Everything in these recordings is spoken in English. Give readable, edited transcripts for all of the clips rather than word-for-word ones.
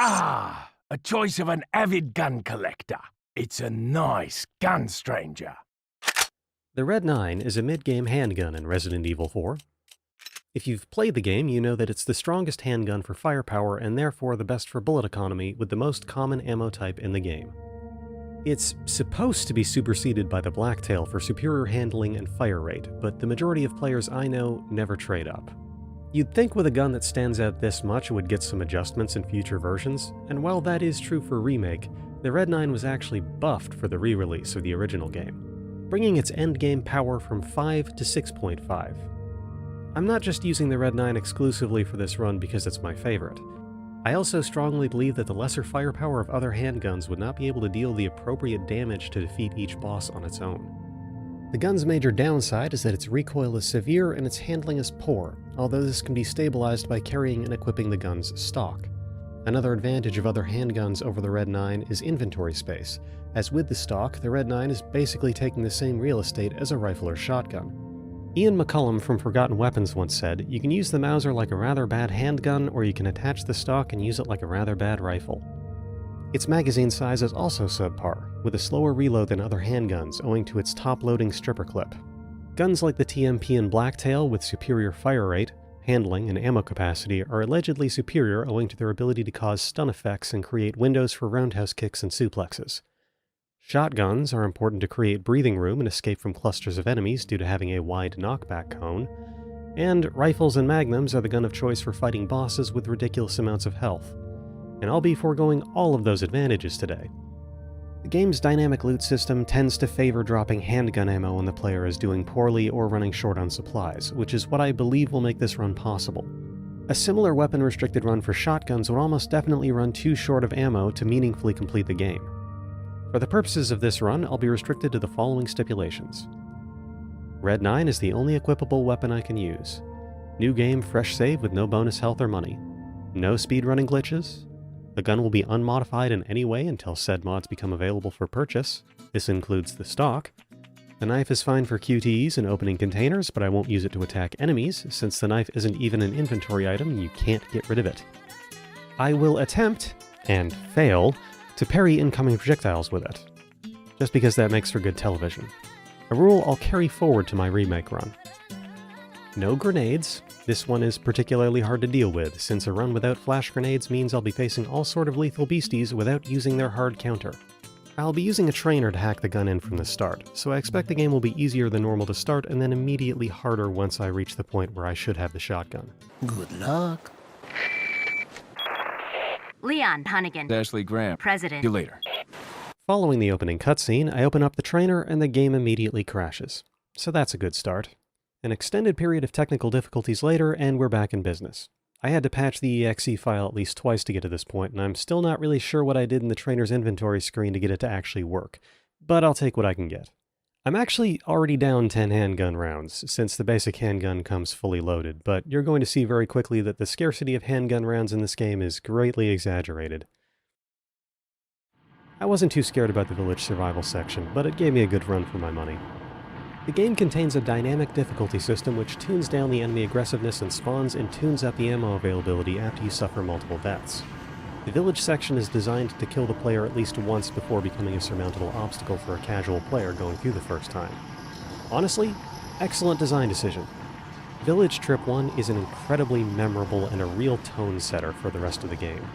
Ah, a choice of an avid gun collector. It's a nice gun, stranger. The Red-9 is a mid-game handgun in Resident Evil 4. If you've played the game, you know that it's the strongest handgun for firepower and therefore the best for bullet economy with the most common ammo type in the game. It's supposed to be superseded by the Blacktail for superior handling and fire rate, but the majority of players I know never trade up. You'd think with a gun that stands out this much it would get some adjustments in future versions, and while that is true for Remake, the Red-9 was actually buffed for the re-release of the original game, bringing its endgame power from 5 to 6.5. I'm not just using the Red-9 exclusively for this run because it's my favorite. I also strongly believe that the lesser firepower of other handguns would not be able to deal the appropriate damage to defeat each boss on its own. The gun's major downside is that its recoil is severe and its handling is poor, although this can be stabilized by carrying and equipping the gun's stock. Another advantage of other handguns over the Red-9 is inventory space, as with the stock, the Red-9 is basically taking the same real estate as a rifle or shotgun. Ian McCullum from Forgotten Weapons once said, "You can use the Mauser like a rather bad handgun, or you can attach the stock and use it like a rather bad rifle." Its magazine size is also subpar, with a slower reload than other handguns owing to its top-loading stripper clip. Guns like the TMP and Blacktail with superior fire rate, handling, and ammo capacity are allegedly superior owing to their ability to cause stun effects and create windows for roundhouse kicks and suplexes. Shotguns are important to create breathing room and escape from clusters of enemies due to having a wide knockback cone, and rifles and magnums are the gun of choice for fighting bosses with ridiculous amounts of health. And I'll be foregoing all of those advantages today. The game's dynamic loot system tends to favor dropping handgun ammo when the player is doing poorly or running short on supplies, which is what I believe will make this run possible. A similar weapon-restricted run for shotguns would almost definitely run too short of ammo to meaningfully complete the game. For the purposes of this run, I'll be restricted to the following stipulations. Red-9 is the only equipable weapon I can use. New game, fresh save with no bonus health or money. No speedrunning glitches. The gun will be unmodified in any way until said mods become available for purchase. This includes the stock. The knife is fine for QTEs and opening containers, but I won't use it to attack enemies, since the knife isn't even an inventory item and you can't get rid of it. I will attempt, and fail, to parry incoming projectiles with it, just because that makes for good television. A rule I'll carry forward to my remake run. No grenades. This one is particularly hard to deal with, since a run without flash grenades means I'll be facing all sort of lethal beasties without using their hard counter. I'll be using a trainer to hack the gun in from the start, so I expect the game will be easier than normal to start and then immediately harder once I reach the point where I should have the shotgun. Good luck. Leon Hunnigan. Ashley Graham. President. See you later. Following the opening cutscene, I open up the trainer and the game immediately crashes. So that's a good start. An extended period of technical difficulties later, and we're back in business. I had to patch the exe file at least twice to get to this point, and I'm still not really sure what I did in the trainer's inventory screen to get it to actually work, but I'll take what I can get. I'm actually already down 10 handgun rounds, since the basic handgun comes fully loaded, but you're going to see very quickly that the scarcity of handgun rounds in this game is greatly exaggerated. I wasn't too scared about the village survival section, but it gave me a good run for my money. The game contains a dynamic difficulty system which tunes down the enemy aggressiveness and spawns and tunes up the ammo availability after you suffer multiple deaths. The village section is designed to kill the player at least once before becoming a surmountable obstacle for a casual player going through the first time. Honestly, excellent design decision. Village Trip 1 is an incredibly memorable and a real tone setter for the rest of the game.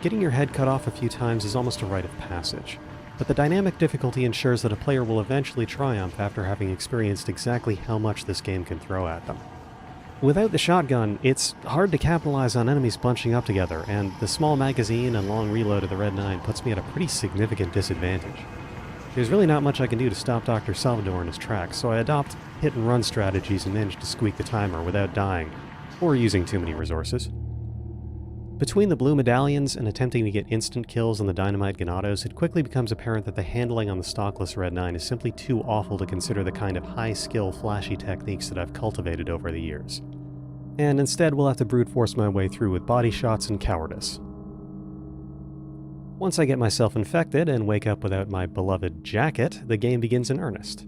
Getting your head cut off a few times is almost a rite of passage, but the dynamic difficulty ensures that a player will eventually triumph after having experienced exactly how much this game can throw at them. Without the shotgun, it's hard to capitalize on enemies bunching up together, and the small magazine and long reload of the Red-9 puts me at a pretty significant disadvantage. There's really not much I can do to stop Dr. Salvador in his tracks, so I adopt hit-and-run strategies and manage to squeak the timer without dying, or using too many resources. Between the blue medallions and attempting to get instant kills on the dynamite Ganados, it quickly becomes apparent that the handling on the stockless Red-9 is simply too awful to consider the kind of high-skill, flashy techniques that I've cultivated over the years. And instead we'll have to brute force my way through with body shots and cowardice. Once I get myself infected and wake up without my beloved jacket, the game begins in earnest.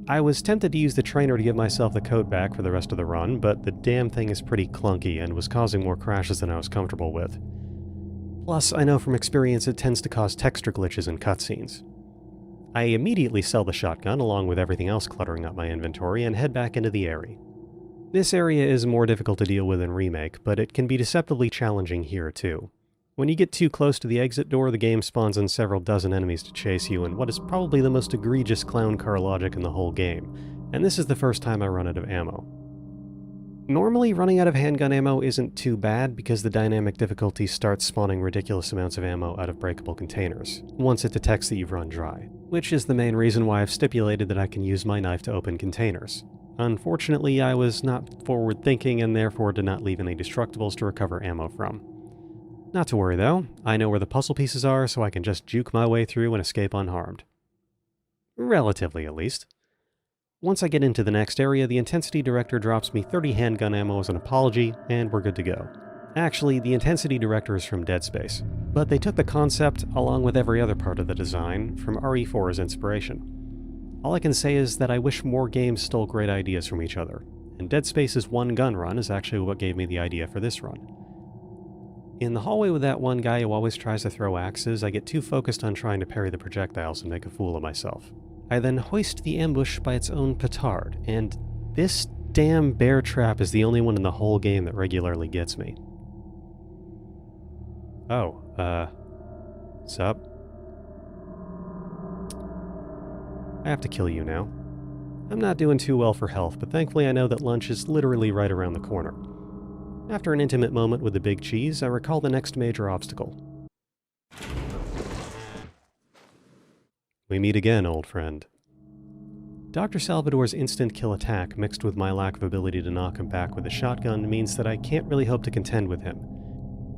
I was tempted to use the trainer to give myself the coat back for the rest of the run, but the damn thing is pretty clunky and was causing more crashes than I was comfortable with. Plus, I know from experience it tends to cause texture glitches in cutscenes. I immediately sell the shotgun along with everything else cluttering up my inventory and head back into the area. This area is more difficult to deal with in Remake, but it can be deceptively challenging here too. When you get too close to the exit door, the game spawns in several dozen enemies to chase you in what is probably the most egregious clown car logic in the whole game, and this is the first time I run out of ammo. Normally, running out of handgun ammo isn't too bad because the dynamic difficulty starts spawning ridiculous amounts of ammo out of breakable containers, once it detects that you've run dry, which is the main reason why I've stipulated that I can use my knife to open containers. Unfortunately, I was not forward-thinking and therefore did not leave any destructibles to recover ammo from. Not to worry though, I know where the puzzle pieces are so I can just juke my way through and escape unharmed. Relatively, at least. Once I get into the next area, the Intensity Director drops me 30 handgun ammo as an apology, and we're good to go. Actually, the Intensity Director is from Dead Space, but they took the concept, along with every other part of the design, from RE4 as inspiration. All I can say is that I wish more games stole great ideas from each other, and Dead Space's one gun run is actually what gave me the idea for this run. In the hallway with that one guy who always tries to throw axes, I get too focused on trying to parry the projectiles and make a fool of myself. I then hoist the ambush by its own petard, and this damn bear trap is the only one in the whole game that regularly gets me. Oh, sup? I have to kill you now. I'm not doing too well for health, but thankfully I know that lunch is literally right around the corner. After an intimate moment with the big cheese, I recall the next major obstacle. We meet again, old friend. Dr. Salvador's instant kill attack, mixed with my lack of ability to knock him back with a shotgun, means that I can't really hope to contend with him.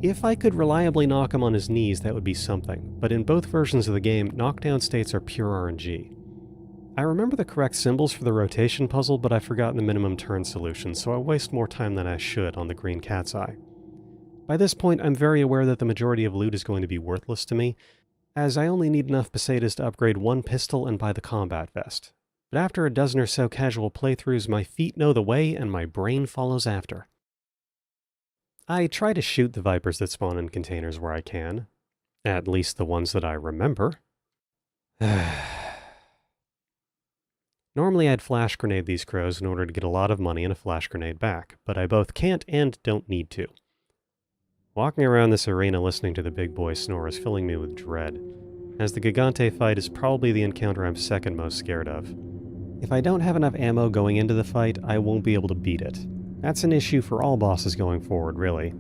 If I could reliably knock him on his knees, that would be something, but in both versions of the game, knockdown states are pure RNG. I remember the correct symbols for the rotation puzzle, but I've forgotten the minimum turn solution, so I waste more time than I should on the green cat's eye. By this point, I'm very aware that the majority of loot is going to be worthless to me, as I only need enough pesetas to upgrade one pistol and buy the combat vest. But after a dozen or so casual playthroughs, my feet know the way and my brain follows after. I try to shoot the vipers that spawn in containers where I can. At least the ones that I remember. Normally I'd flash grenade these crows in order to get a lot of money and a flash grenade back, but I both can't and don't need to. Walking around this arena listening to the big boy snore is filling me with dread, as the Gigante fight is probably the encounter I'm second most scared of. If I don't have enough ammo going into the fight, I won't be able to beat it. That's an issue for all bosses going forward, really.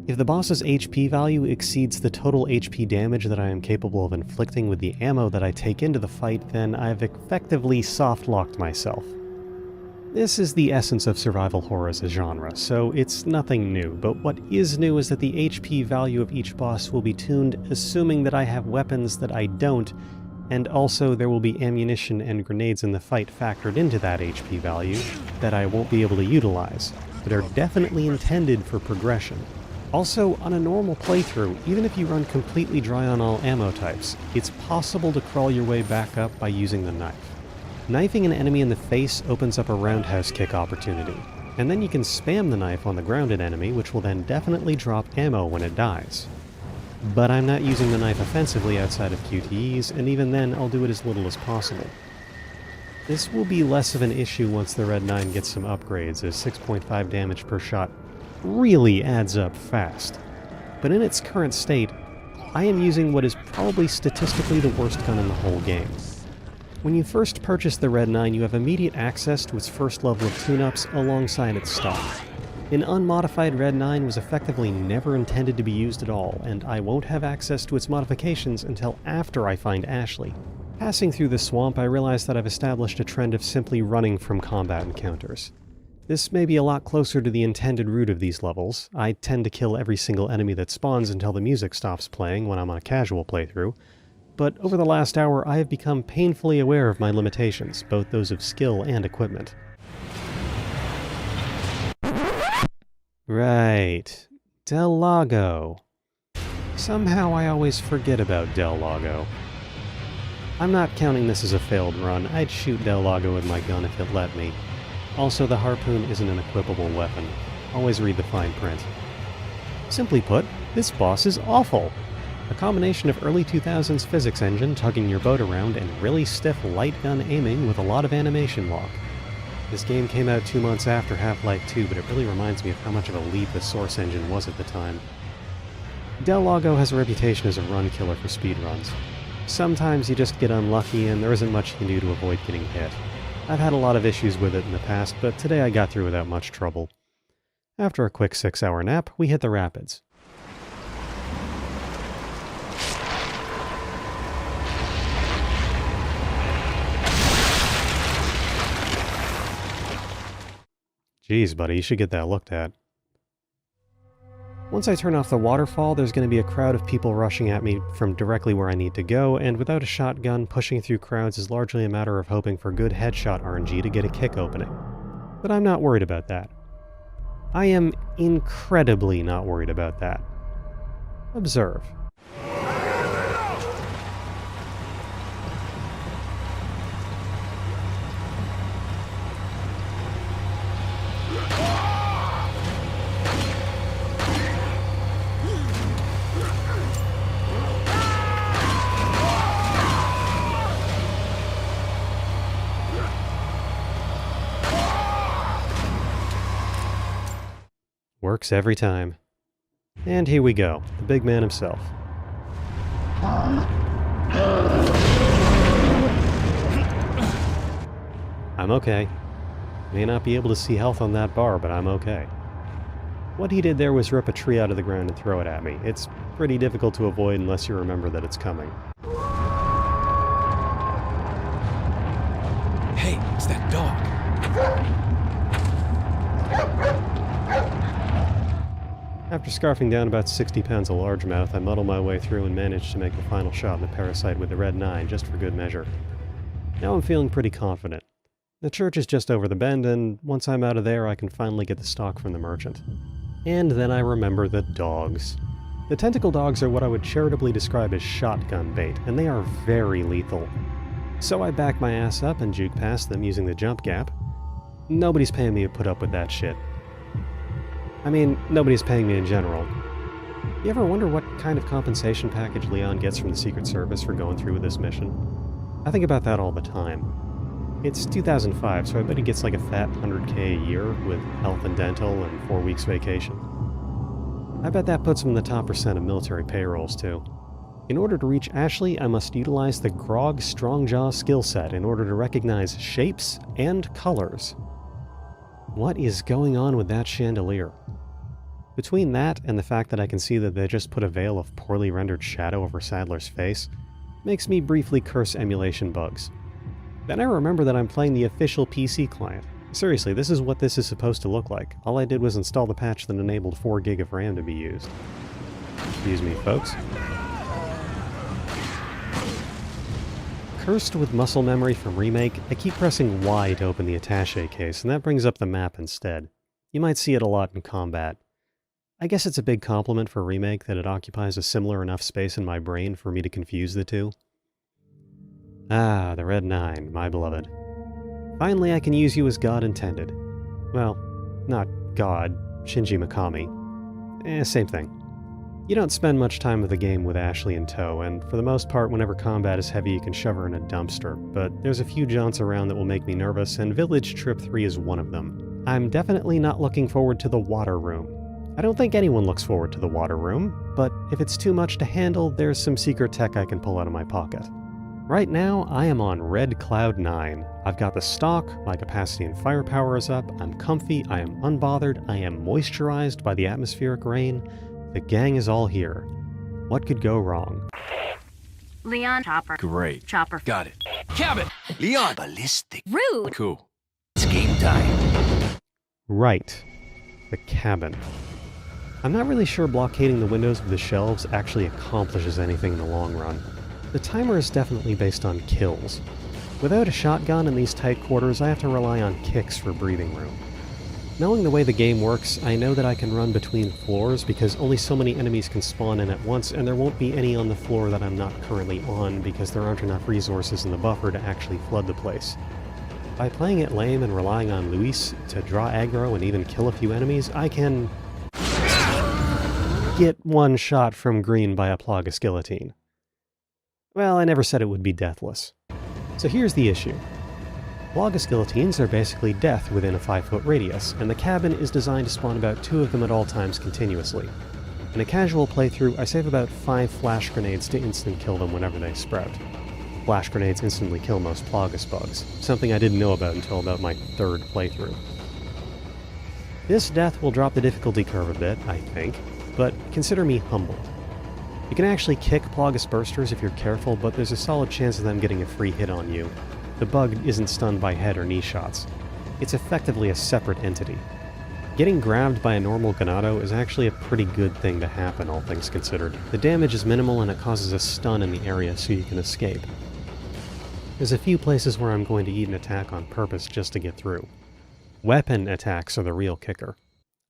If the boss's HP value exceeds the total HP damage that I am capable of inflicting with the ammo that I take into the fight, then I've effectively soft-locked myself. This is the essence of survival horror as a genre, so it's nothing new, but what is new is that the HP value of each boss will be tuned assuming that I have weapons that I don't, and also there will be ammunition and grenades in the fight factored into that HP value that I won't be able to utilize, but are definitely intended for progression. Also, on a normal playthrough, even if you run completely dry on all ammo types, it's possible to crawl your way back up by using the knife. Knifing an enemy in the face opens up a roundhouse kick opportunity, and then you can spam the knife on the grounded enemy, which will then definitely drop ammo when it dies. But I'm not using the knife offensively outside of QTEs, and even then I'll do it as little as possible. This will be less of an issue once the Red-9 gets some upgrades, as 6.5 damage per shot really adds up fast. But in its current state, I am using what is probably statistically the worst gun in the whole game. When you first purchase the Red-9, you have immediate access to its first level of tune-ups alongside its stock. An unmodified Red-9 was effectively never intended to be used at all, and I won't have access to its modifications until after I find Ashley. Passing through the swamp, I realize that I've established a trend of simply running from combat encounters. This may be a lot closer to the intended route of these levels. I tend to kill every single enemy that spawns until the music stops playing when I'm on a casual playthrough, but over the last hour I have become painfully aware of my limitations, both those of skill and equipment. Right. Del Lago. Somehow I always forget about Del Lago. I'm not counting this as a failed run. I'd shoot Del Lago with my gun if it let me. Also, the harpoon isn't an equipable weapon. Always read the fine print. Simply put, this boss is awful. A combination of early 2000s physics engine tugging your boat around and really stiff light gun aiming with a lot of animation lock. This game came out 2 months after Half-Life 2, but it really reminds me of how much of a leap the Source engine was at the time. Del Lago has a reputation as a run killer for speedruns. Sometimes you just get unlucky and there isn't much you can do to avoid getting hit. I've had a lot of issues with it in the past, but today I got through without much trouble. After a quick 6-hour nap, we hit the rapids. Jeez, buddy, you should get that looked at. Once I turn off the waterfall, there's going to be a crowd of people rushing at me from directly where I need to go, and without a shotgun, pushing through crowds is largely a matter of hoping for good headshot RNG to get a kick opening. But I'm not worried about that. I am incredibly not worried about that. Observe. Works every time. And here we go, the big man himself. I'm okay. May not be able to see health on that bar, but I'm okay. What he did there was rip a tree out of the ground and throw it at me. It's pretty difficult to avoid unless you remember that it's coming. Hey, it's that dog. After scarfing down about 60 pounds of largemouth, I muddle my way through and manage to make the final shot in the parasite with the Red-9, just for good measure. Now I'm feeling pretty confident. The church is just over the bend, and once I'm out of there, I can finally get the stock from the merchant. And then I remember the dogs. The tentacle dogs are what I would charitably describe as shotgun bait, and they are very lethal. So I back my ass up and juke past them using the jump gap. Nobody's paying me to put up with that shit. I mean, nobody's paying me in general. You ever wonder what kind of compensation package Leon gets from the Secret Service for going through with this mission? I think about that all the time. It's 2005, so I bet he gets like a fat $100K a year with health and dental and 4 weeks vacation. I bet that puts him in the top % of military payrolls, too. In order to reach Ashley, I must utilize the Grog Strongjaw skill set in order to recognize shapes and colors. What is going on with that chandelier? Between that and the fact that I can see that they just put a veil of poorly rendered shadow over Sadler's face, makes me briefly curse emulation bugs. Then I remember that I'm playing the official PC client. Seriously, this is what this is supposed to look like. All I did was install the patch that enabled 4 GB of RAM to be used. Excuse me, folks. Cursed with muscle memory from Remake, I keep pressing Y to open the attaché case, and that brings up the map instead. You might see it a lot in combat. I guess it's a big compliment for Remake that it occupies a similar enough space in my brain for me to confuse the two. Ah, the Red-9, my beloved. Finally I can use you as God intended. Well, not God, Shinji Mikami. Same thing. You don't spend much time with the game with Ashley in tow, and for the most part whenever combat is heavy you can shove her in a dumpster, but there's a few jaunts around that will make me nervous, and Village Trip 3 is one of them. I'm definitely not looking forward to the water room. I don't think anyone looks forward to the water room, but if it's too much to handle, there's some secret tech I can pull out of my pocket. Right now, I am on Red Cloud 9. I've got the stock, my capacity and firepower is up, I'm comfy, I am unbothered, I am moisturized by the atmospheric rain. The gang is all here. What could go wrong? Leon, chopper. Great. Chopper. Got it. Cabin! Leon! Ballistic. Rude! Cool. It's game time. Right. The cabin. I'm not really sure blockading the windows with the shelves actually accomplishes anything in the long run. The timer is definitely based on kills. Without a shotgun in these tight quarters, I have to rely on kicks for breathing room. Knowing the way the game works, I know that I can run between floors because only so many enemies can spawn in at once, and there won't be any on the floor that I'm not currently on because there aren't enough resources in the buffer to actually flood the place. By playing it lame and relying on Luis to draw aggro and even kill a few enemies, I can... get one shot from green by a Plagas guillotine. Well, I never said it would be deathless. So here's the issue. Plagas guillotines are basically death within a 5-foot radius, and the cabin is designed to spawn about 2 of them at all times continuously. In a casual playthrough, I save about 5 flash grenades to instant kill them whenever they sprout. Flash grenades instantly kill most Plagas bugs, something I didn't know about until about my 3rd playthrough. This death will drop the difficulty curve a bit, I think, but consider me humbled. You can actually kick Plagas bursters if you're careful, but there's a solid chance of them getting a free hit on you. The bug isn't stunned by head or knee shots. It's effectively a separate entity. Getting grabbed by a normal Ganado is actually a pretty good thing to happen, all things considered. The damage is minimal and it causes a stun in the area so you can escape. There's a few places where I'm going to eat an attack on purpose just to get through. Weapon attacks are the real kicker.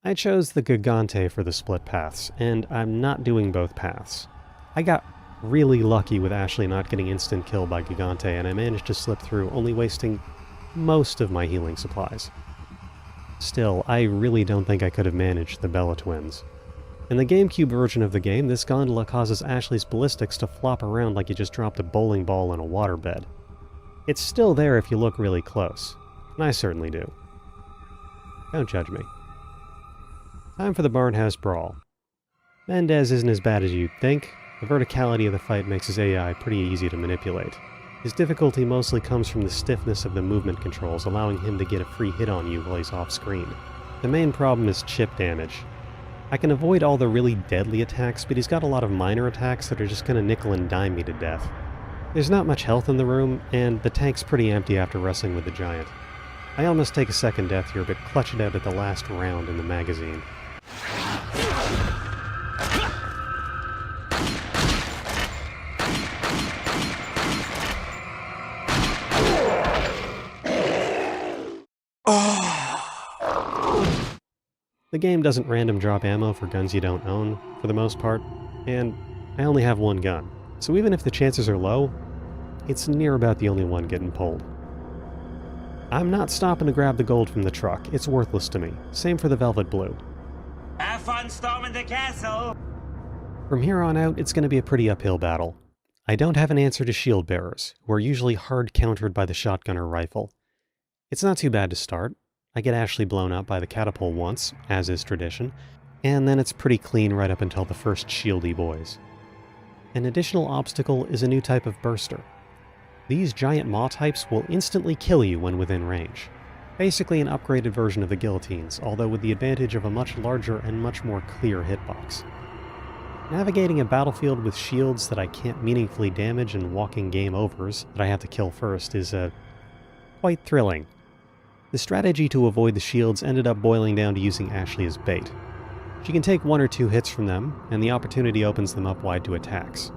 I chose the Gigante for the split paths, and I'm not doing both paths. I got really lucky with Ashley not getting instant kill by Gigante, and I managed to slip through, only wasting most of my healing supplies. Still, I really don't think I could have managed the Bella twins. In the GameCube version of the game, this gondola causes Ashley's ballistics to flop around like you just dropped a bowling ball in a waterbed. It's still there if you look really close, and I certainly do. Don't judge me. Time for the Barnhouse Brawl. Mendez isn't as bad as you'd think. The verticality of the fight makes his AI pretty easy to manipulate. His difficulty mostly comes from the stiffness of the movement controls, allowing him to get a free hit on you while he's off-screen. The main problem is chip damage. I can avoid all the really deadly attacks, but he's got a lot of minor attacks that are just gonna nickel and dime me to death. There's not much health in the room, and the tank's pretty empty after wrestling with the giant. I almost take a second death here, but clutch it out at the last round in the magazine. The game doesn't random drop ammo for guns you don't own, for the most part, and I only have one gun, so even if the chances are low, it's near about the only one getting pulled. I'm not stopping to grab the gold from the truck, it's worthless to me. Same for the Velvet Blue. Have fun storming the castle! From here on out, it's going to be a pretty uphill battle. I don't have an answer to shield bearers, who are usually hard countered by the shotgun or rifle. It's not too bad to start. I get Ashley blown up by the catapult once, as is tradition, and then it's pretty clean right up until the first shieldy boys. An additional obstacle is a new type of burster. These giant maw types will instantly kill you when within range. Basically an upgraded version of the guillotines, although with the advantage of a much larger and much more clear hitbox. Navigating a battlefield with shields that I can't meaningfully damage and walking game overs that I have to kill first is quite thrilling. The strategy to avoid the shields ended up boiling down to using Ashley as bait. She can take 1 or 2 hits from them, and the opportunity opens them up wide to attacks.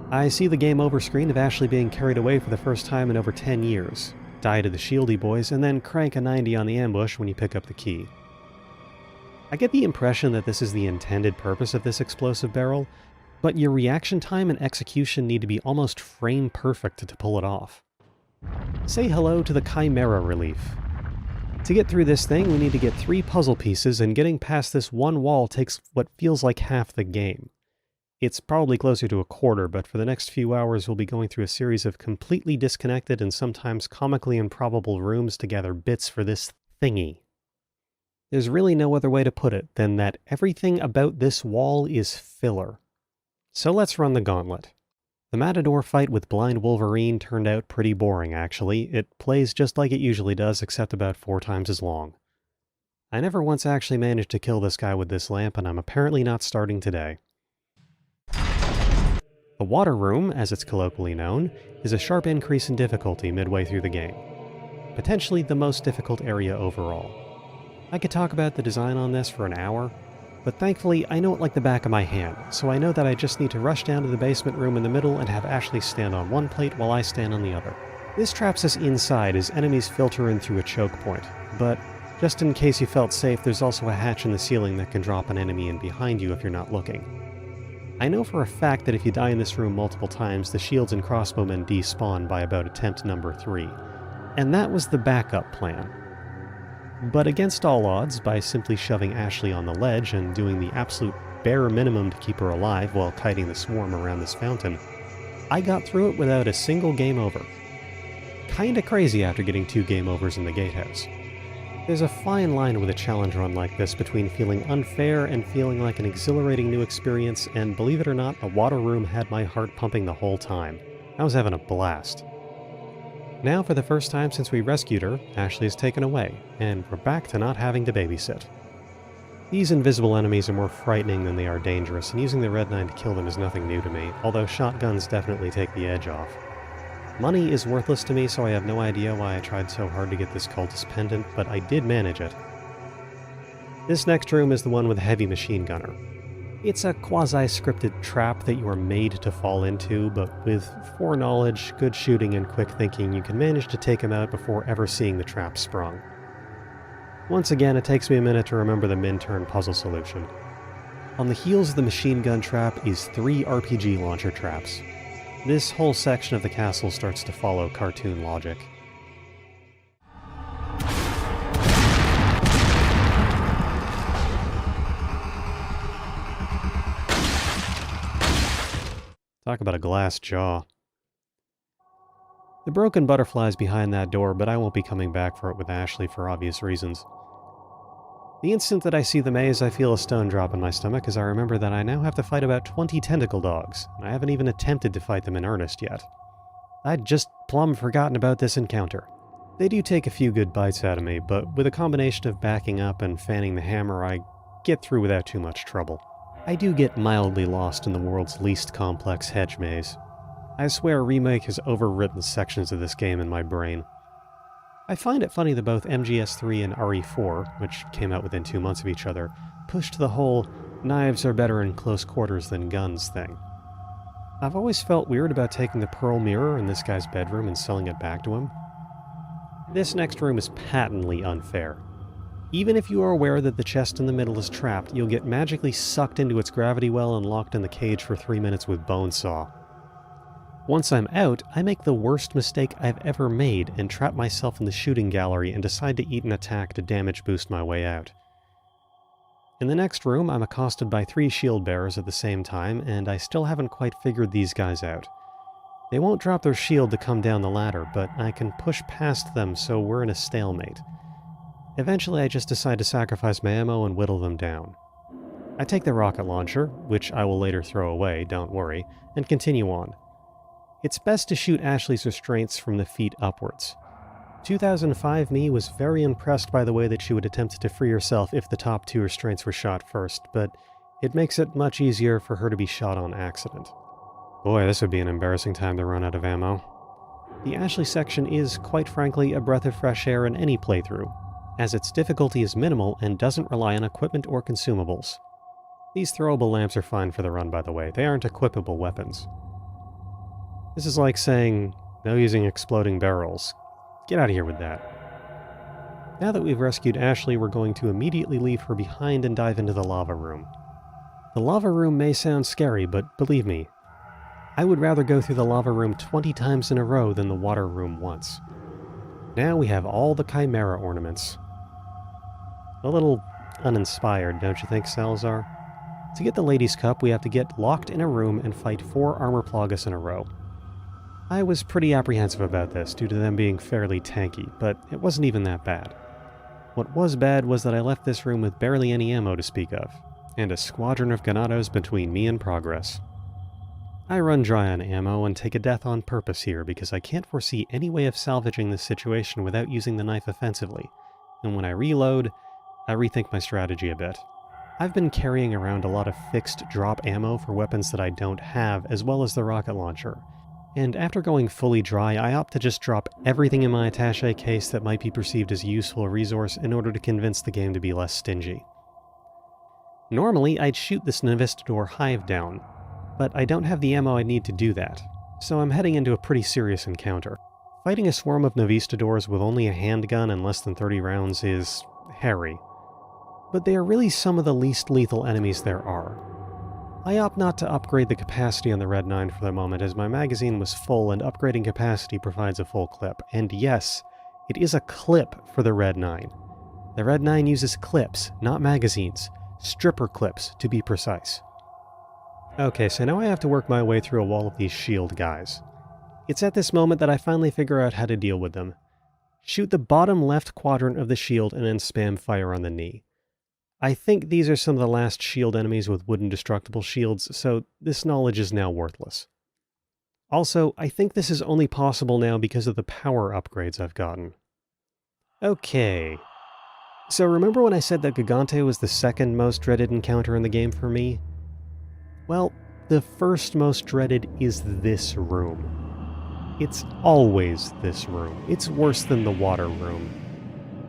I see the game over screen of Ashley being carried away for the first time in over 10 years, die to the shieldy boys, and then crank a 90 on the ambush when you pick up the key. I get the impression that this is the intended purpose of this explosive barrel, but your reaction time and execution need to be almost frame perfect to pull it off. Say hello to the Chimera relief. To get through this thing, we need to get 3 puzzle pieces, and getting past this one wall takes what feels like half the game. It's probably closer to a quarter, but for the next few hours we'll be going through a series of completely disconnected and sometimes comically improbable rooms to gather bits for this thingy. There's really no other way to put it than that everything about this wall is filler. So let's run the gauntlet. The Matador fight with Blind Wolverine turned out pretty boring, actually. It plays just like it usually does, except about 4 times as long. I never once actually managed to kill this guy with this lamp, and I'm apparently not starting today. The Water Room, as it's colloquially known, is a sharp increase in difficulty midway through the game. Potentially the most difficult area overall. I could talk about the design on this for an hour, but thankfully I know it like the back of my hand, so I know that I just need to rush down to the basement room in the middle and have Ashley stand on one plate while I stand on the other. This traps us inside as enemies filter in through a choke point, but just in case you felt safe, there's also a hatch in the ceiling that can drop an enemy in behind you if you're not looking. I know for a fact that if you die in this room multiple times, the shields and crossbowmen despawn by about attempt number 3, and that was the backup plan. But against all odds, by simply shoving Ashley on the ledge and doing the absolute bare minimum to keep her alive while kiting the swarm around this fountain, I got through it without a single game over. Kinda crazy after getting 2 game overs in the gatehouse. There's a fine line with a challenge run like this between feeling unfair and feeling like an exhilarating new experience, and believe it or not, the water room had my heart pumping the whole time. I was having a blast. Now, for the first time since we rescued her, Ashley is taken away, and we're back to not having to babysit. These invisible enemies are more frightening than they are dangerous, and using the Red-9 to kill them is nothing new to me, although shotguns definitely take the edge off. Money is worthless to me, so I have no idea why I tried so hard to get this cultist pendant, but I did manage it. This next room is the one with the heavy machine gunner. It's a quasi-scripted trap that you are made to fall into, but with foreknowledge, good shooting, and quick thinking, you can manage to take him out before ever seeing the trap sprung. Once again, it takes me a minute to remember the Minturn puzzle solution. On the heels of the machine gun trap is 3 RPG launcher traps. This whole section of the castle starts to follow cartoon logic. Talk about a glass jaw. The broken butterfly's behind that door, but I won't be coming back for it with Ashley for obvious reasons. The instant that I see the maze, I feel a stone drop in my stomach as I remember that I now have to fight about 20 tentacle dogs, and I haven't even attempted to fight them in earnest yet. I'd just plumb forgotten about this encounter. They do take a few good bites out of me, but with a combination of backing up and fanning the hammer, I get through without too much trouble. I do get mildly lost in the world's least complex hedge maze. I swear Remake has overwritten sections of this game in my brain. I find it funny that both MGS3 and RE4, which came out within 2 months of each other, pushed the whole knives are better in close quarters than guns thing. I've always felt weird about taking the pearl mirror in this guy's bedroom and selling it back to him. This next room is patently unfair. Even if you are aware that the chest in the middle is trapped, you'll get magically sucked into its gravity well and locked in the cage for 3 minutes with Bonesaw. Once I'm out, I make the worst mistake I've ever made and trap myself in the shooting gallery and decide to eat an attack to damage boost my way out. In the next room, I'm accosted by 3 shield bearers at the same time, and I still haven't quite figured these guys out. They won't drop their shield to come down the ladder, but I can push past them, so we're in a stalemate. Eventually, I just decide to sacrifice my ammo and whittle them down. I take the rocket launcher, which I will later throw away, don't worry, and continue on. It's best to shoot Ashley's restraints from the feet upwards. 2005 me was very impressed by the way that she would attempt to free herself if the top 2 restraints were shot first, but it makes it much easier for her to be shot on accident. Boy, this would be an embarrassing time to run out of ammo. The Ashley section is, quite frankly, a breath of fresh air in any playthrough, as its difficulty is minimal and doesn't rely on equipment or consumables. These throwable lamps are fine for the run, by the way. They aren't equipable weapons. This is like saying, no using exploding barrels. Get out of here with that. Now that we've rescued Ashley, we're going to immediately leave her behind and dive into the lava room. The lava room may sound scary, but believe me, I would rather go through the lava room 20 times in a row than the water room once. Now we have all the Chimera ornaments. A little uninspired, don't you think, Salazar? To get the Ladies' Cup, we have to get locked in a room and fight 4 armor Plagas in a row. I was pretty apprehensive about this, due to them being fairly tanky, but it wasn't even that bad. What was bad was that I left this room with barely any ammo to speak of, and a squadron of Ganados between me and progress. I run dry on ammo and take a death on purpose here because I can't foresee any way of salvaging this situation without using the knife offensively, and when I reload, I rethink my strategy a bit. I've been carrying around a lot of fixed drop ammo for weapons that I don't have, as well as the rocket launcher. And after going fully dry, I opt to just drop everything in my attaché case that might be perceived as a useful resource in order to convince the game to be less stingy. Normally, I'd shoot this Navistador hive down, but I don't have the ammo I need to do that, so I'm heading into a pretty serious encounter. Fighting a swarm of Navistadors with only a handgun and less than 30 rounds is hairy, but they are really some of the least lethal enemies there are. I opt not to upgrade the capacity on the Red-9 for the moment, as my magazine was full and upgrading capacity provides a full clip. And yes, it is a clip for the Red-9. The Red-9 uses clips, not magazines, Stripper clips, to be precise. Okay, so now I have to work my way through a wall of these shield guys. It's at this moment that I finally figure out how to deal with them. Shoot the bottom left quadrant of the shield and then spam fire on the knee. I think these are some of the last shield enemies with wooden destructible shields, so this knowledge is now worthless. Also, I think this is only possible now because of the power upgrades I've gotten. Okay. So remember when I said that Gigante was the second most dreaded encounter in the game for me? Well, the first most dreaded is this room. It's always this room. It's worse than the water room.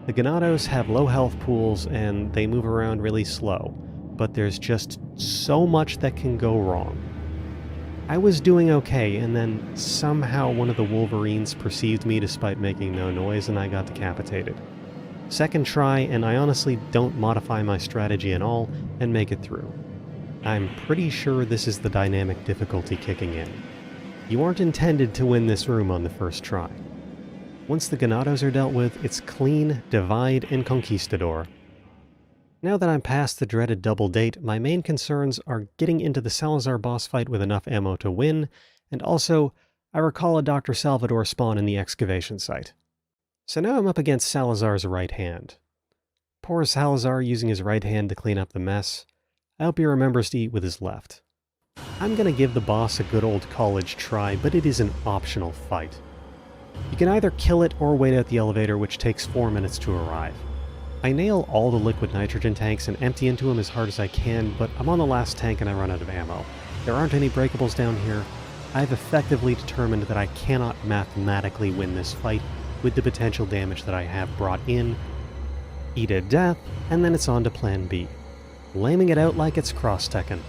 The Ganados have low health pools and they move around really slow, but there's just so much that can go wrong. I was doing okay, and then somehow one of the Wolverines perceived me despite making no noise and I got decapitated. Second try, and I honestly don't modify my strategy at all and make it through. I'm pretty sure this is the dynamic difficulty kicking in. You aren't intended to win this room on the first try. Once the Ganados are dealt with, it's clean, divide, and conquistador. Now that I'm past the dreaded double date, my main concerns are getting into the Salazar boss fight with enough ammo to win, and also, I recall a Dr. Salvador spawn in the excavation site. So now I'm up against Salazar's right hand. Poor Salazar using his right hand to clean up the mess. I hope he remembers to eat with his left. I'm gonna give the boss a good old college try, but it is an optional fight. You can either kill it or wait out the elevator, which takes 4 minutes to arrive. I nail all the liquid nitrogen tanks and empty into them as hard as I can, but I'm on the last tank and I run out of ammo. There aren't any breakables down here. I've effectively determined that I cannot mathematically win this fight with the potential damage that I have brought in. Eat a death, and then it's on to plan B. Laming it out like it's cross-tekken.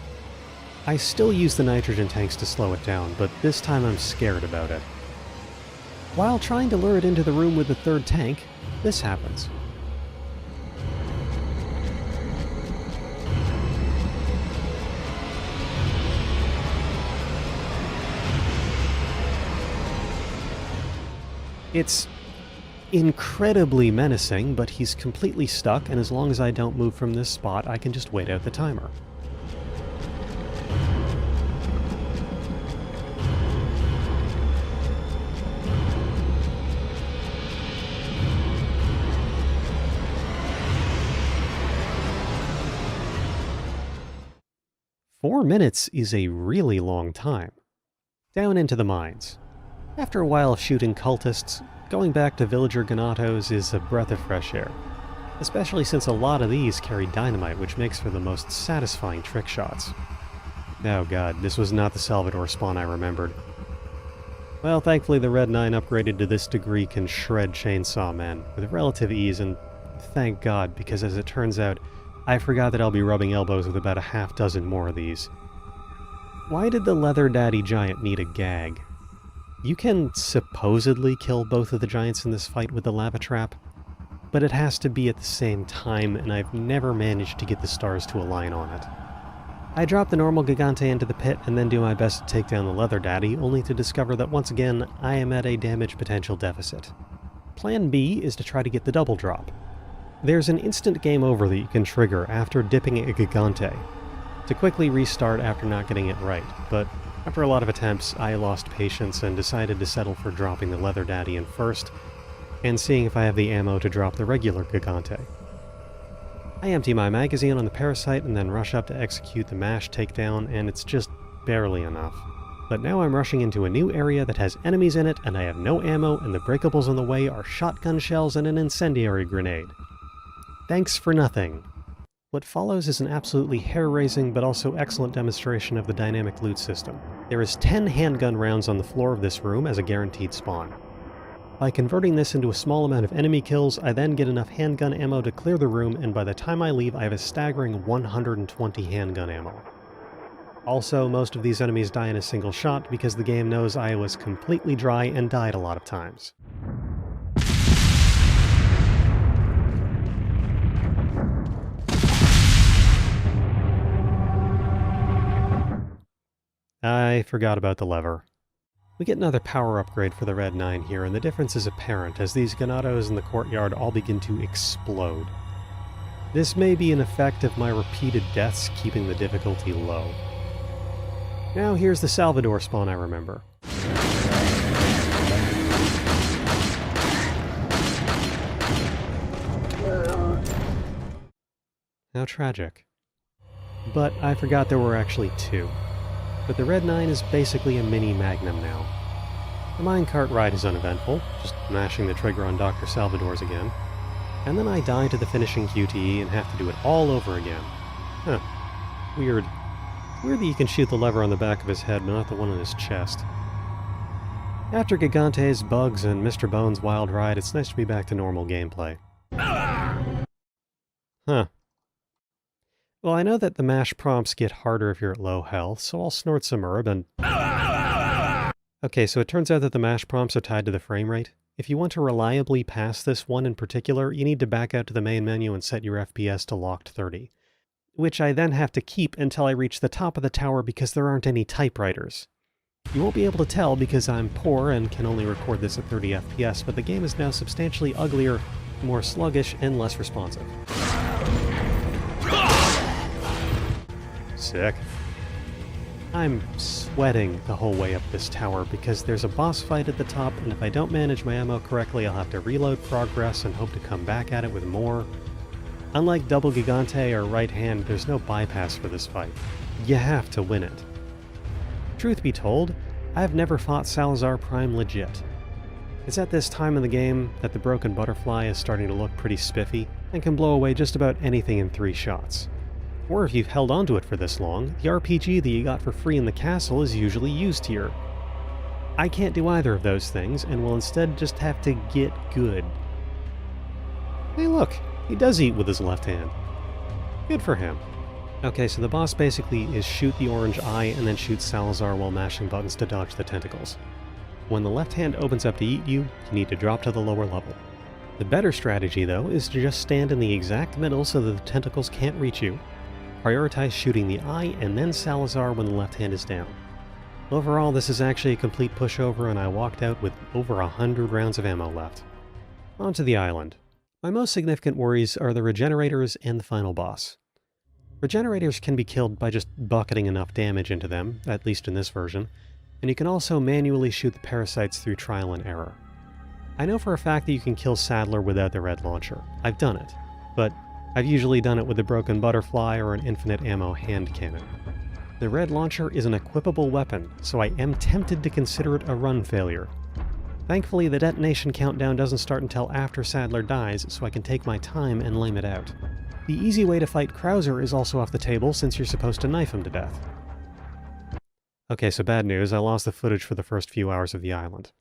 I still use the nitrogen tanks to slow it down, but this time I'm scared about it. While trying to lure it into the room with the third tank, this happens. It's incredibly menacing, but he's completely stuck, and as long as I don't move from this spot, I can just wait out the timer. Four minutes is a really long time. Down into the mines. After a while of shooting cultists, going back to villager Ganatos is a breath of fresh air, especially since a lot of these carry dynamite, which makes for the most satisfying trick shots. Oh god, this was not the Salvador spawn I remembered. Well, thankfully the Red-9 upgraded to this degree can shred Chainsaw Men with relative ease, and thank god, because as it turns out, I forgot that I'll be rubbing elbows with about a half dozen more of these. Why did the Leather Daddy Giant need a gag? You can supposedly kill both of the giants in this fight with the lava trap, but it has to be at the same time, and I've never managed to get the stars to align on it. I drop the normal Gigante into the pit and then do my best to take down the Leather Daddy, only to discover that once again I am at a damage potential deficit. Plan B is to try to get the double drop. There's an instant game over that you can trigger after dipping a Gigante, to quickly restart after not getting it right, but after a lot of attempts, I lost patience and decided to settle for dropping the Leather Daddy in first, and seeing if I have the ammo to drop the regular Gigante. I empty my magazine on the parasite and then rush up to execute the MASH takedown, and it's just barely enough. But now I'm rushing into a new area that has enemies in it, and I have no ammo, and the breakables on the way are shotgun shells and an incendiary grenade. Thanks for nothing. What follows is an absolutely hair-raising but also excellent demonstration of the dynamic loot system. There is 10 handgun rounds on the floor of this room as a guaranteed spawn. By converting this into a small amount of enemy kills, I then get enough handgun ammo to clear the room, and by the time I leave I have a staggering 120 handgun ammo. Also, most of these enemies die in a single shot because the game knows I was completely dry and died a lot of times. I forgot about the lever. We get another power upgrade for the Red-9 here, and the difference is apparent as these Ganados in the courtyard all begin to explode. This may be an effect of my repeated deaths keeping the difficulty low. Now here's the Salvador spawn I remember. How tragic. But I forgot there were actually two. But the Red-9 is basically a mini Magnum now. The minecart ride is uneventful, just mashing the trigger on Dr. Salvador's again. And then I die to the finishing QTE and have to do it all over again. Huh. Weird. Weird that you can shoot the lever on the back of his head, but not the one on his chest. After Gigante's bugs and Mr. Bones' wild ride, it's nice to be back to normal gameplay. Huh. Well, I know that the mash prompts get harder if you're at low health, so I'll snort some herb and... Okay, so it turns out that the mash prompts are tied to the frame rate. If you want to reliably pass this one in particular, you need to back out to the main menu and set your FPS to locked 30. Which I then have to keep until I reach the top of the tower because there aren't any typewriters. You won't be able to tell because I'm poor and can only record this at 30 FPS, but the game is now substantially uglier, more sluggish, and less responsive. Sick. I'm sweating the whole way up this tower because there's a boss fight at the top, and if I don't manage my ammo correctly, I'll have to reload progress and hope to come back at it with more. Unlike Double Gigante or Right Hand, there's no bypass for this fight. You have to win it. Truth be told, I've never fought Salazar Prime legit. It's at this time in the game that the broken butterfly is starting to look pretty spiffy and can blow away just about anything in 3 shots. Or if you've held onto it for this long, the RPG that you got for free in the castle is usually used here. I can't do either of those things, and will instead just have to get good. Hey look, he does eat with his left hand. Good for him. Okay, so the boss basically is shoot the orange eye and then shoot Salazar while mashing buttons to dodge the tentacles. When the left hand opens up to eat you, you need to drop to the lower level. The better strategy, though, is to just stand in the exact middle so that the tentacles can't reach you. Prioritize shooting the eye and then Salazar when the left hand is down. Overall, this is actually a complete pushover, and I walked out with over 100 rounds of ammo left. On to the island. My most significant worries are the regenerators and the final boss. Regenerators can be killed by just bucketing enough damage into them, at least in this version, and you can also manually shoot the parasites through trial and error. I know for a fact that you can kill Sadler without the red launcher. I've done it, but I've usually done it with a broken butterfly or an infinite ammo hand cannon. The red launcher is an equipable weapon, so I am tempted to consider it a run failure. Thankfully, the detonation countdown doesn't start until after Sadler dies, so I can take my time and lame it out. The easy way to fight Krauser is also off the table, since you're supposed to knife him to death. Okay, so bad news, I lost the footage for the first few hours of the island.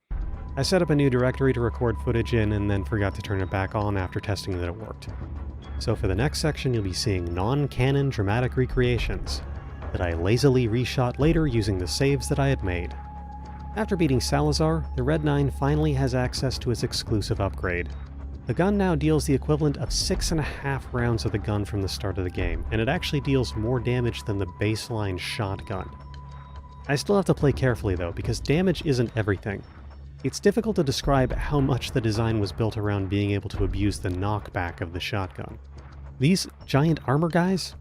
I set up a new directory to record footage in and then forgot to turn it back on after testing that it worked. So for the next section, you'll be seeing non-canon dramatic recreations that I lazily reshot later using the saves that I had made. After beating Salazar, the Red-9 finally has access to its exclusive upgrade. The gun now deals the equivalent of 6.5 rounds of the gun from the start of the game, and it actually deals more damage than the baseline shotgun. I still have to play carefully though, because damage isn't everything. It's difficult to describe how much the design was built around being able to abuse the knockback of the shotgun. These giant armor guys?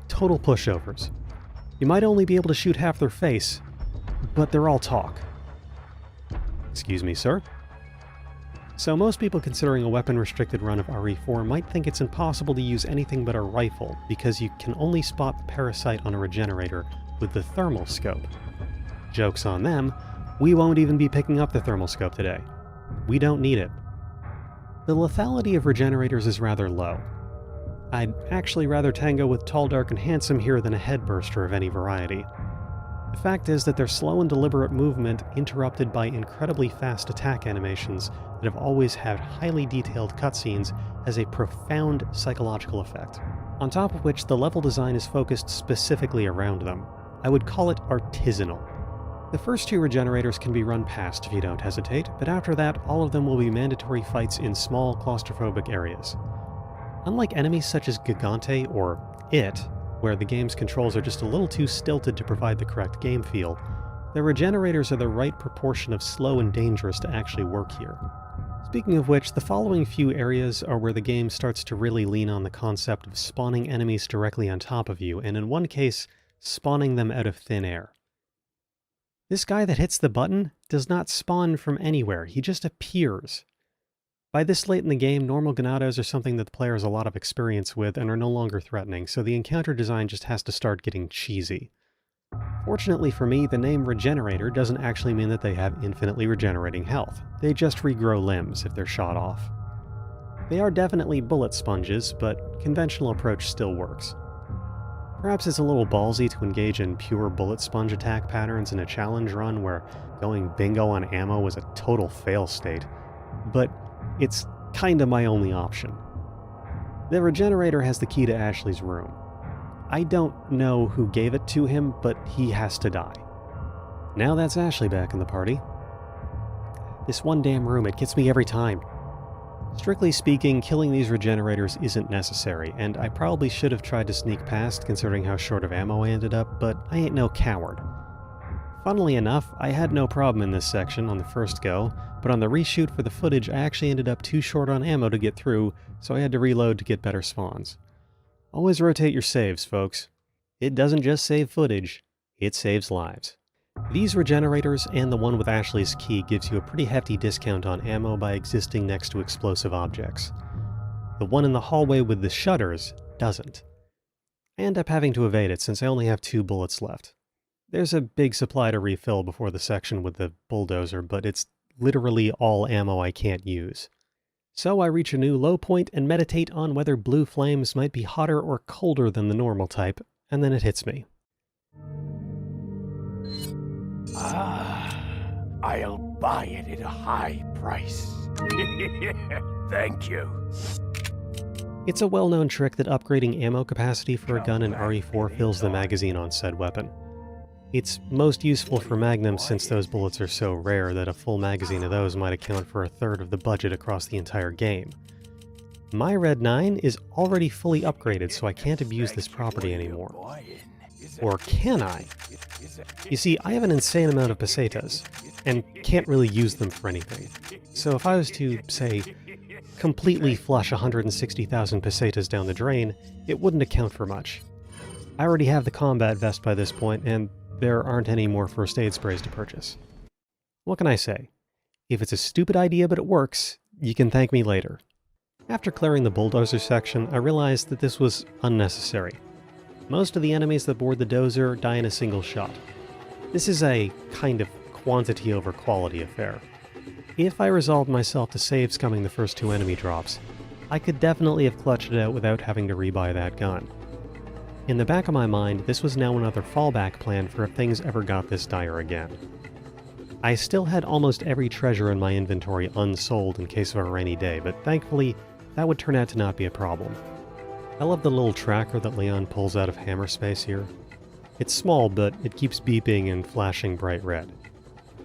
Total pushovers. You might only be able to shoot half their face, but they're all talk. Excuse me, sir? So most people considering a weapon-restricted run of RE4 might think it's impossible to use anything but a rifle, because you can only spot the parasite on a regenerator with the thermal scope. Joke's on them, we won't even be picking up the thermal scope today. We don't need it. The lethality of regenerators is rather low. I'd actually rather tango with Tall, Dark, and Handsome here than a headburster of any variety. The fact is that their slow and deliberate movement, interrupted by incredibly fast attack animations that have always had highly detailed cutscenes, has a profound psychological effect. On top of which, the level design is focused specifically around them. I would call it artisanal. The first 2 regenerators can be run past if you don't hesitate, but after that, all of them will be mandatory fights in small, claustrophobic areas. Unlike enemies such as Gigante or It, where the game's controls are just a little too stilted to provide the correct game feel, The regenerators are the right proportion of slow and dangerous to actually work here. Speaking of which, the following few areas are where the game starts to really lean on the concept of spawning enemies directly on top of you, and in one case, spawning them out of thin air. This guy that hits the button does not spawn from anywhere, he just appears. By this late in the game, normal ganados are something that the player has a lot of experience with and are no longer threatening, so the encounter design just has to start getting cheesy. Fortunately for me, the name Regenerator doesn't actually mean that they have infinitely regenerating health. They just regrow limbs if they're shot off. They are definitely bullet sponges, but conventional approach still works. Perhaps it's a little ballsy to engage in pure bullet sponge attack patterns in a challenge run where going bingo on ammo was a total fail state, but it's kinda my only option. The Regenerator has the key to Ashley's room. I don't know who gave it to him, but he has to die. Now that's Ashley back in the party. This one damn room, it gets me every time. Strictly speaking, killing these regenerators isn't necessary, and I probably should have tried to sneak past considering how short of ammo I ended up, but I ain't no coward. Funnily enough, I had no problem in this section on the first go, but on the reshoot for the footage I actually ended up too short on ammo to get through, so I had to reload to get better spawns. Always rotate your saves, folks. It doesn't just save footage, it saves lives. These regenerators and the one with Ashley's key gives you a pretty hefty discount on ammo by existing next to explosive objects. The one in the hallway with the shutters doesn't. I end up having to evade it since I only have 2 bullets left. There's a big supply to refill before the section with the bulldozer, but it's literally all ammo I can't use. So I reach a new low point and meditate on whether blue flames might be hotter or colder than the normal type, and then it hits me. I'll buy it at a high price. Thank you. It's a well-known trick that upgrading ammo capacity for a gun in RE4 fills the magazine on said weapon. It's most useful for magnums since those bullets are so rare that a full magazine of those might account for a third of the budget across the entire game. My Red-9 is already fully upgraded, so I can't abuse this property anymore. Or can I? You see, I have an insane amount of pesetas, and can't really use them for anything. So if I was to, say, completely flush 160,000 pesetas down the drain, it wouldn't account for much. I already have the combat vest by this point, and there aren't any more first aid sprays to purchase. What can I say? If it's a stupid idea but it works, you can thank me later. After clearing the bulldozer section, I realized that this was unnecessary. Most of the enemies that board the dozer die in a single shot. This is a kind of quantity over quality affair. If I resolved myself to save scumming the first 2 enemy drops, I could definitely have clutched it out without having to rebuy that gun. In the back of my mind, this was now another fallback plan for if things ever got this dire again. I still had almost every treasure in my inventory unsold in case of a rainy day, but thankfully, that would turn out to not be a problem. I love the little tracker that Leon pulls out of hammer space here. It's small, but it keeps beeping and flashing bright red.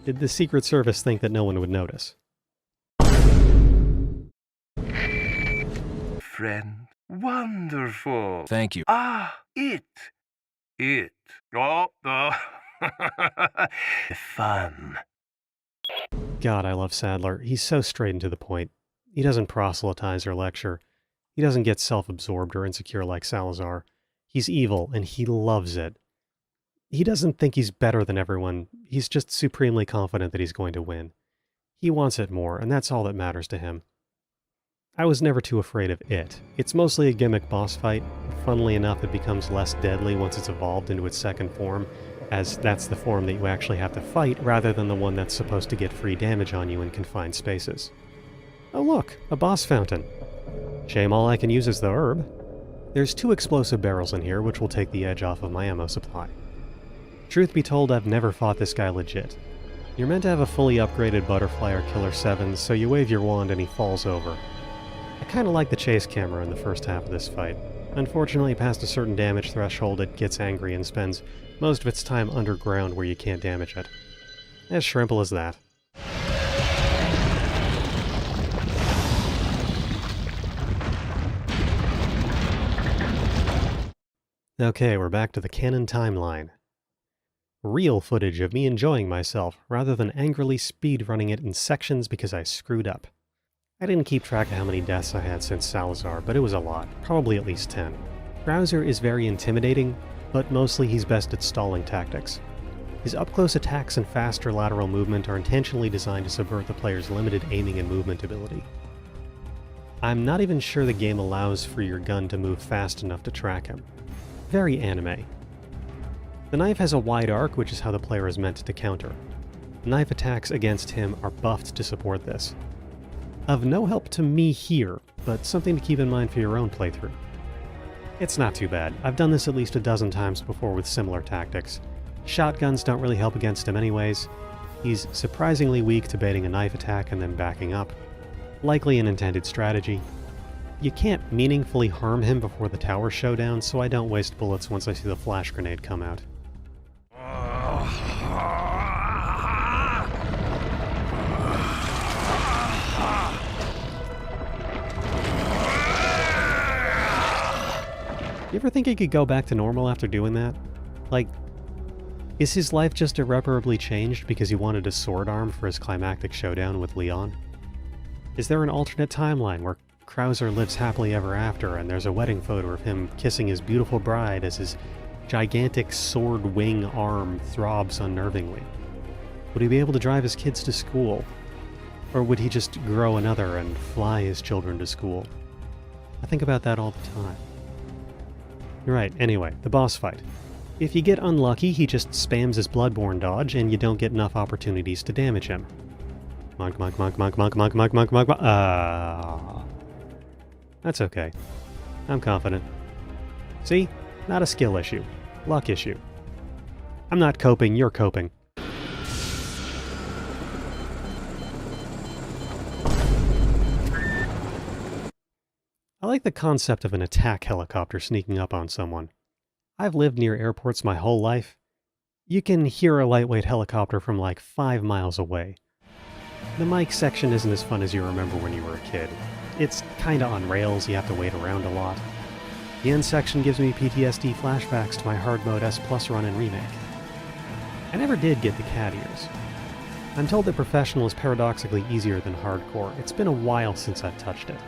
Did the Secret Service think that no one would notice? Friend. Wonderful. Thank you. It. Oh, fun. God, I love Sadler. He's so straight and to the point. He doesn't proselytize or lecture. He doesn't get self-absorbed or insecure like Salazar. He's evil, and he loves it. He doesn't think he's better than everyone. He's just supremely confident that he's going to win. He wants it more, and that's all that matters to him. I was never too afraid of it. It's mostly a gimmick boss fight. Funnily enough, it becomes less deadly once it's evolved into its second form, as that's the form that you actually have to fight rather than the one that's supposed to get free damage on you in confined spaces. Oh look, a boss fountain. Shame all I can use is the herb. There's 2 explosive barrels in here, which will take the edge off of my ammo supply. Truth be told, I've never fought this guy legit. You're meant to have a fully upgraded Butterfly or Killer 7, so you wave your wand and he falls over. I kinda like the chase camera in the first half of this fight. Unfortunately, past a certain damage threshold, it gets angry and spends most of its time underground where you can't damage it. As shrimple as that. Okay, we're back to the canon timeline. Real footage of me enjoying myself, rather than angrily speedrunning it in sections because I screwed up. I didn't keep track of how many deaths I had since Salazar, but it was a lot, probably at least 10. Krauser is very intimidating, but mostly he's best at stalling tactics. His up-close attacks and faster lateral movement are intentionally designed to subvert the player's limited aiming and movement ability. I'm not even sure the game allows for your gun to move fast enough to track him. Very anime. The knife has a wide arc, which is how the player is meant to counter. Knife attacks against him are buffed to support this. Of no help to me here, but something to keep in mind for your own playthrough. It's not too bad. I've done this at least a dozen times before with similar tactics. Shotguns don't really help against him anyways. He's surprisingly weak to baiting a knife attack and then backing up. Likely an intended strategy. You can't meaningfully harm him before the tower showdown, so I don't waste bullets once I see the flash grenade come out. You ever think he could go back to normal after doing that? Like, is his life just irreparably changed because he wanted a sword arm for his climactic showdown with Leon? Is there an alternate timeline where Krauser lives happily ever after and there's a wedding photo of him kissing his beautiful bride as his gigantic sword wing arm throbs unnervingly? Would he be able to drive his kids to school? Or would he just grow another and fly his children to school? I think about that all the time. Right, anyway, the boss fight. If you get unlucky, he just spams his Bloodborne dodge and you don't get enough opportunities to damage him. Monk. That's okay. I'm confident. See? Not a skill issue. Luck issue. I'm not coping, you're coping. I like the concept of an attack helicopter sneaking up on someone. I've lived near airports my whole life. You can hear a lightweight helicopter from like 5 miles away. The mic section isn't as fun as you remember when you were a kid. It's kinda on rails, you have to wait around a lot. The end section gives me PTSD flashbacks to my hard mode S Plus run in Remake. I never did get the cat ears. I'm told that Professional is paradoxically easier than Hardcore. It's been a while since I've touched it.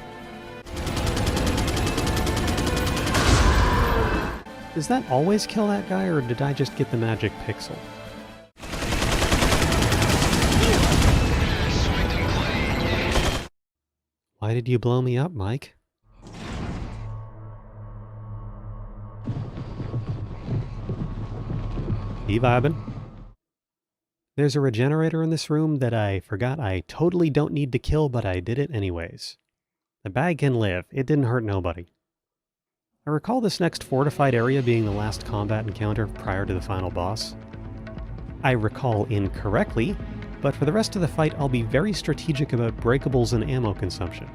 Does that always kill that guy, or did I just get the magic pixel? Why did you blow me up, Mike? You vibin'? There's a regenerator in this room that I forgot I totally don't need to kill, but I did it anyways. The bag can live. It didn't hurt nobody. I recall this next fortified area being the last combat encounter prior to the final boss. I recall incorrectly, but for the rest of the fight I'll be very strategic about breakables and ammo consumption.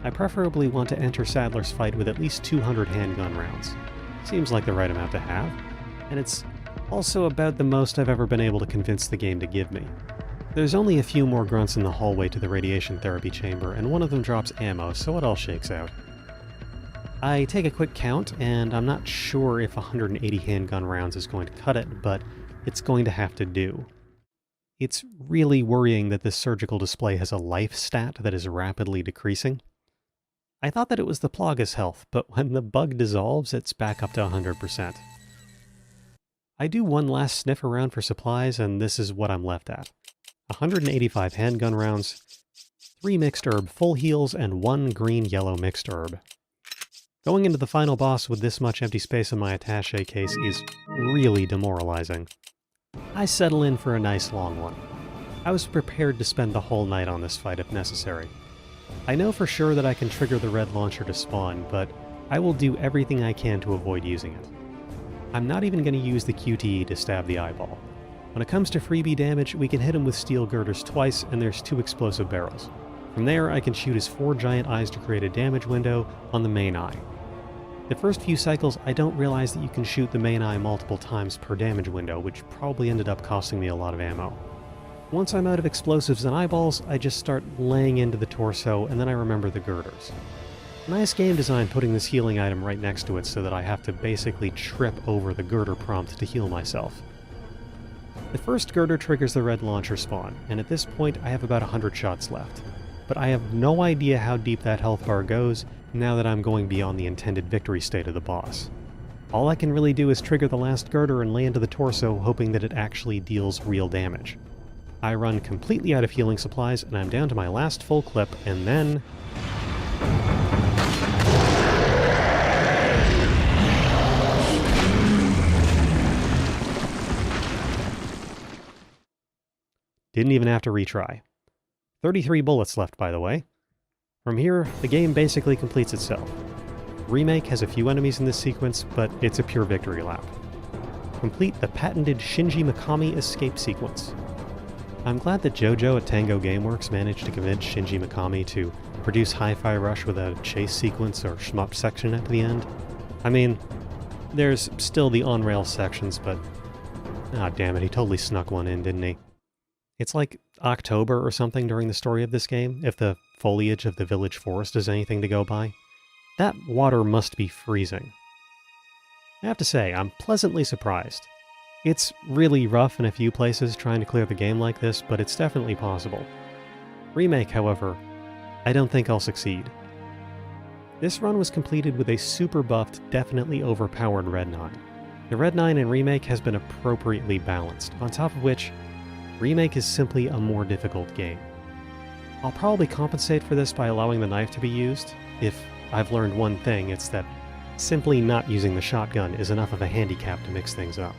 I preferably want to enter Sadler's fight with at least 200 handgun rounds. Seems like the right amount to have, and it's also about the most I've ever been able to convince the game to give me. There's only a few more grunts in the hallway to the radiation therapy chamber, and one of them drops ammo, so it all shakes out. I take a quick count, and I'm not sure if 180 handgun rounds is going to cut it, but it's going to have to do. It's really worrying that this surgical display has a life stat that is rapidly decreasing. I thought that it was the Plagas health, but when the bug dissolves, it's back up to 100%. I do one last sniff around for supplies, and this is what I'm left at. 185 handgun rounds, 3 mixed herb full heals, and 1 green-yellow mixed herb. Going into the final boss with this much empty space in my attaché case is really demoralizing. I settle in for a nice long one. I was prepared to spend the whole night on this fight if necessary. I know for sure that I can trigger the red launcher to spawn, but I will do everything I can to avoid using it. I'm not even going to use the QTE to stab the eyeball. When it comes to freebie damage, we can hit him with steel girders twice, and there's 2 explosive barrels. From there, I can shoot his 4 giant eyes to create a damage window on the main eye. The first few cycles, I don't realize that you can shoot the main eye multiple times per damage window, which probably ended up costing me a lot of ammo. Once I'm out of explosives and eyeballs, I just start laying into the torso, and then I remember the girders. Nice game design putting this healing item right next to it so that I have to basically trip over the girder prompt to heal myself. The first girder triggers the red launcher spawn, and at this point I have about 100 shots left. But I have no idea how deep that health bar goes now that I'm going beyond the intended victory state of the boss. All I can really do is trigger the last girder and lay into the torso, hoping that it actually deals real damage. I run completely out of healing supplies, and I'm down to my last full clip, and then... Didn't even have to retry. 33 bullets left, by the way. From here, the game basically completes itself. Remake has a few enemies in this sequence, but it's a pure victory lap. Complete the patented Shinji Mikami escape sequence. I'm glad that JoJo at Tango Gameworks managed to convince Shinji Mikami to produce Hi-Fi Rush with a chase sequence or shmup section at the end. I mean, there's still the on-rail sections, but... ah, damn it, he totally snuck one in, didn't he? It's like October or something during the story of this game, if the foliage of the village forest is anything to go by. That water must be freezing. I have to say, I'm pleasantly surprised. It's really rough in a few places trying to clear the game like this, but it's definitely possible. Remake, however, I don't think I'll succeed. This run was completed with a super buffed, definitely overpowered Red-9. The Red-9 in Remake has been appropriately balanced, on top of which, Remake is simply a more difficult game. I'll probably compensate for this by allowing the knife to be used. If I've learned one thing, it's that simply not using the shotgun is enough of a handicap to mix things up.